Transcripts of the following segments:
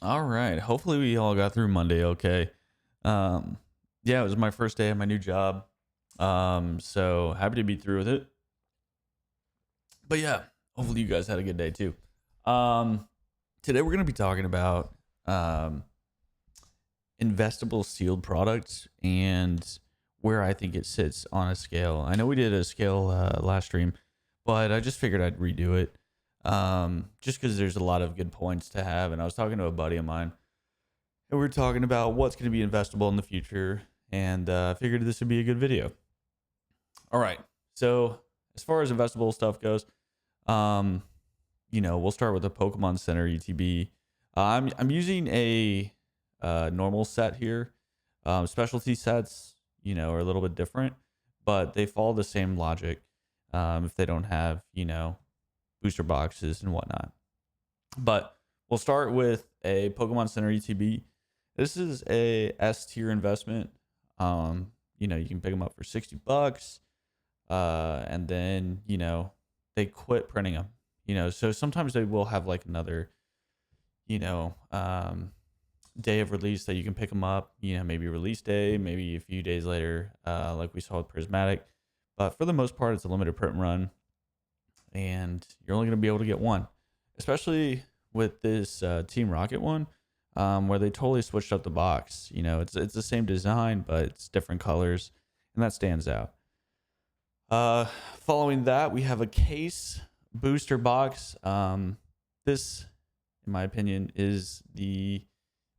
All right. Hopefully we all got through Monday okay. Um yeah, it was my first day at my new job. So happy to be through with it. But yeah, hopefully you guys had a good day too. Um Today we're going to be talking about um investable sealed products and where I think it sits on a scale. I know we did a scale last stream, but I just figured I'd redo it. Just cuz there's a lot of good points to have, and I was talking to a buddy of mine. And we're talking about what's going to be investable in the future, and figured this would be a good video. All right. So as far as investable stuff goes, um, we'll start with the Pokemon Center ETB. I'm using a normal set here. Specialty sets, are a little bit different, but they follow the same logic. If they don't have, booster boxes and whatnot. But we'll start with a Pokemon Center ETB. This is a S tier investment. You can pick them up for $60, and then they quit printing them. So sometimes they will have like another you know day of release that you can pick them up. Maybe release day, maybe a few days later, like we saw with Prismatic. But for the most part, it's a limited print run, and you're only going to be able to get one, especially with this Team Rocket one, where they totally switched up the box. It's the same design, but it's different colors, and that stands out. Uh, Following that, we have a case booster box. This, in my opinion, is the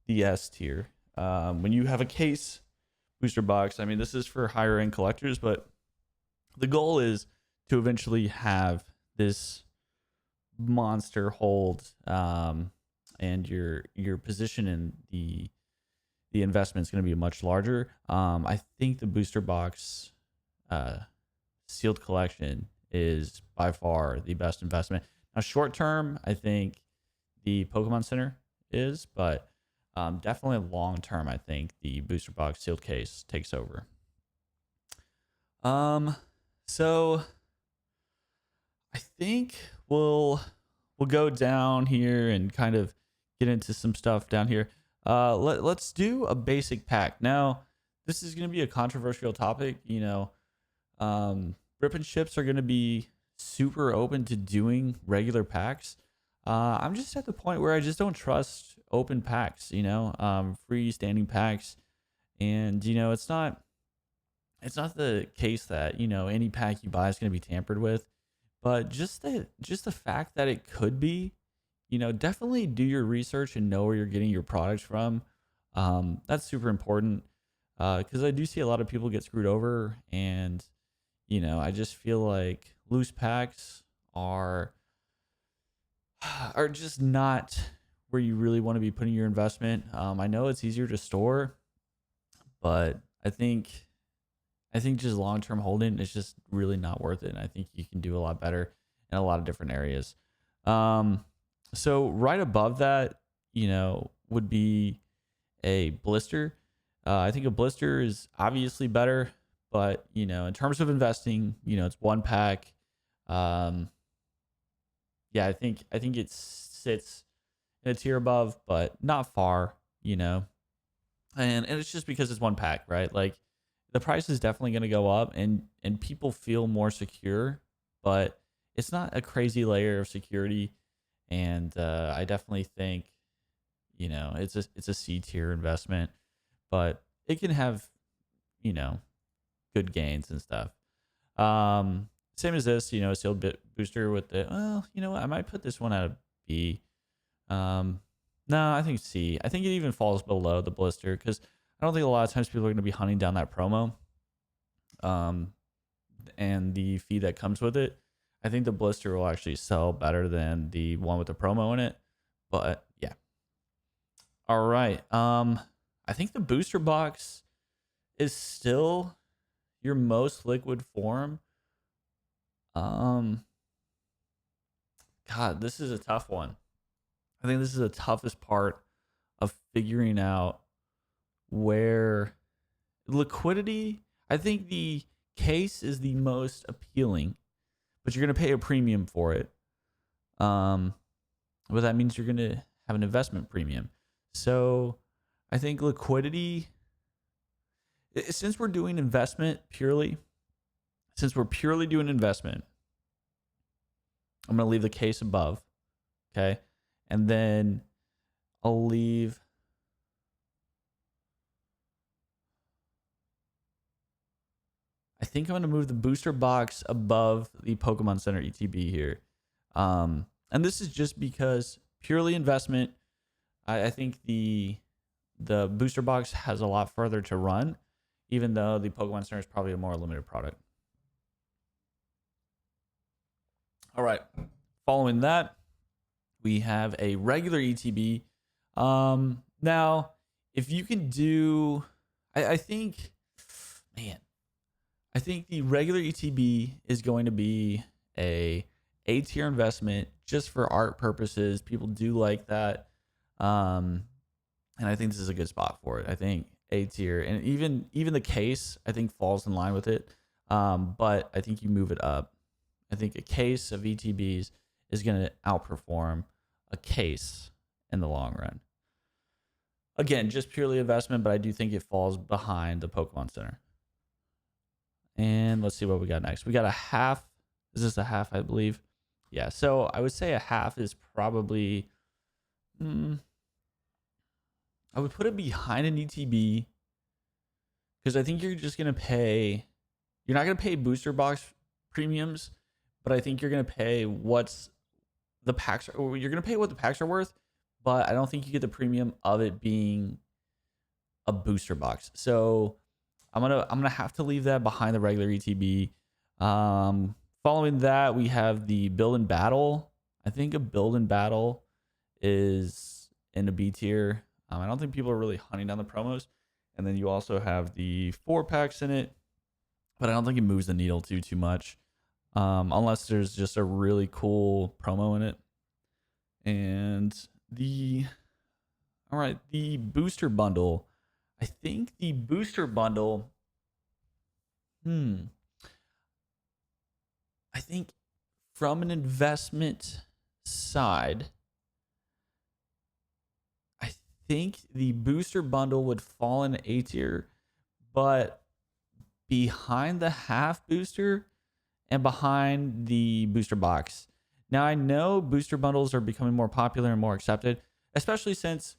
S tier. When you have a case booster box, I mean, this is for higher end collectors, but the goal is to eventually have this monster hold, and your position in the investment is going to be much larger. I think the booster box uh, sealed collection is by far the best investment. Now, short term, I think the Pokemon Center is, but definitely long term, I think the booster box sealed case takes over. Um, so I think we'll go down here and kind of get into some stuff down here. Let's do a basic pack. Now, this is going to be a controversial topic. Rip and ships are going to be super open to doing regular packs. I'm just at the point where I just don't trust open packs. Freestanding packs, and it's not the case that any pack you buy is going to be tampered with, but just the fact that it could be, definitely do your research and know where you're getting your products from. That's super important, because I do see a lot of people get screwed over, and I just feel like loose packs are just not where you really want to be putting your investment. I know it's easier to store, but I think just long term holding is just really not worth it. And I think you can do a lot better in a lot of different areas. Um, so right above that, would be a blister. I think a blister is obviously better, but in terms of investing, it's one pack. Um, yeah, I think it sits in a tier above, but not far. And it's just because it's one pack, right? Like the price is definitely going to go up, and people feel more secure, but it's not a crazy layer of security. And I definitely think it's a C tier investment, but it can have you know good gains and stuff. Same as this, a sealed bit booster with the, well, what, I might put this one at a B. Um, no, I think C. I think it even falls below the blister because I don't think a lot of times people are going to be hunting down that promo, um, and the fee that comes with it. I think the blister will actually sell better than the one with the promo in it. But yeah. All right. I think the booster box is still your most liquid form. Um, God, this is a tough one. I think this is the toughest part of figuring out where liquidity. I think the case is the most appealing, but you're going to pay a premium for it. Um, but that means you're going to have an investment premium. So I think liquidity, since we're doing investment purely, since we're purely doing investment, I'm going to leave the case above. Okay. And then I'll leave. I think I'm going to move the booster box above the Pokemon Center ETB here. And this is just because purely investment. I think the booster box has a lot further to run, even though the Pokemon Center is probably a more limited product. All right. Following that, we have a regular ETB. Now, if you can do, I think, man, I think the regular ETB is going to be a tier investment just for art purposes. People do like that. And I think this is a good spot for it. I think A tier, and even the case, I think falls in line with it. But I think you move it up. I think a case of ETBs is going to outperform a case in the long run. Again, just purely investment, but I do think it falls behind the Pokemon Center. And let's see what we got next. We got a half. Is this a half, I believe? Yeah, so I would say a half is probably... I would put it behind an ETB because I think you're just going to pay... You're not going to pay booster box premiums, but I think you're going to pay what's the packs... Or you're going to pay what the packs are worth, but I don't think you get the premium of it being a booster box. So I'm gonna have to leave that behind the regular ETB. Following that, we have the build and battle. I think a build and battle is in a B tier. I don't think people are really hunting down the promos. And then you also have the 4-packs in it, but I don't think it moves the needle too much, unless there's just a really cool promo in it. And the booster bundle. I think the booster bundle, I think from an investment side, I think the booster bundle would fall in A tier, but behind the half booster and behind the booster box. Now, I know booster bundles are becoming more popular and more accepted, especially since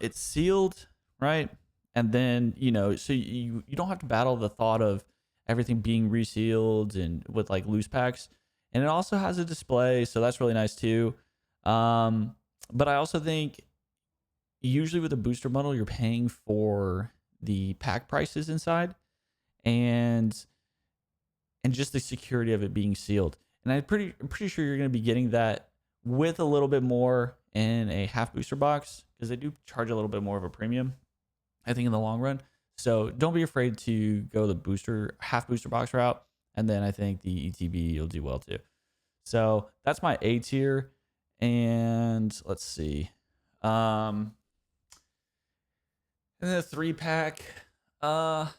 it's sealed, right? And then, so you don't have to battle the thought of everything being resealed and with like loose packs. And it also has a display, so that's really nice too. But I also think usually with a booster bundle, you're paying for the pack prices inside and just the security of it being sealed. And I'm pretty sure you're going to be getting that with a little bit more in a half booster box, because they do charge a little bit more of a premium, I think, in the long run. So don't be afraid to go the half booster box route. And then I think the ETB you'll do well too. So that's my A tier. And let's see. And then the 3-pack. 3-pack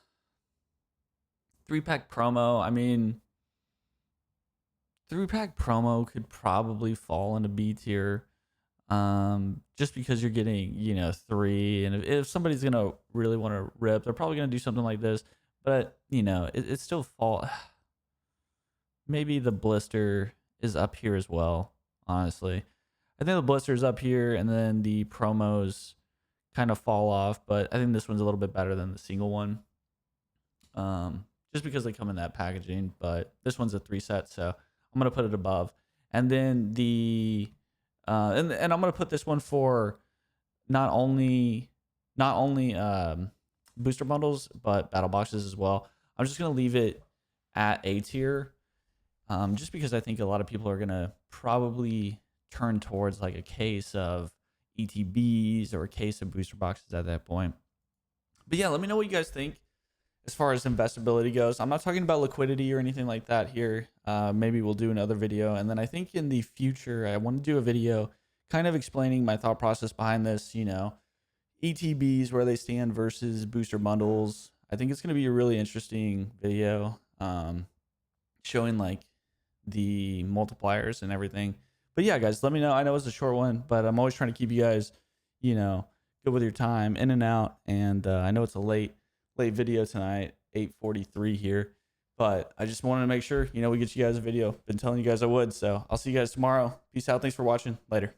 promo. I mean, 3-pack promo could probably fall into B tier. Just because you're getting, 3, and if somebody's gonna really want to rip, they're probably gonna do something like this. But it still fall. Maybe the blister is up here as well. Honestly, I think the blister is up here, and then the promos kind of fall off. But I think this one's a little bit better than the single one. Just because they come in that packaging. But this one's a 3 set, so I'm gonna put it above. And then the and I'm gonna put this one for not only booster bundles but battle boxes as well. I'm just gonna leave it at A tier, just because I think a lot of people are gonna probably turn towards like a case of ETBs or a case of booster boxes at that point. But yeah, let me know what you guys think as far as investability goes. I'm not talking about liquidity or anything like that here. Maybe we'll do another video. And then I think in the future, I want to do a video kind of explaining my thought process behind this, ETBs, where they stand versus booster bundles. I think it's going to be a really interesting video, showing like the multipliers and everything. But yeah, guys, let me know. I know it's a short one, but I'm always trying to keep you guys, good with your time, in and out. And I know it's a late video tonight, 8:43 here, but I just wanted to make sure, we get you guys a video. Been telling you guys I would. So I'll see you guys tomorrow. Peace out. Thanks for watching. Later.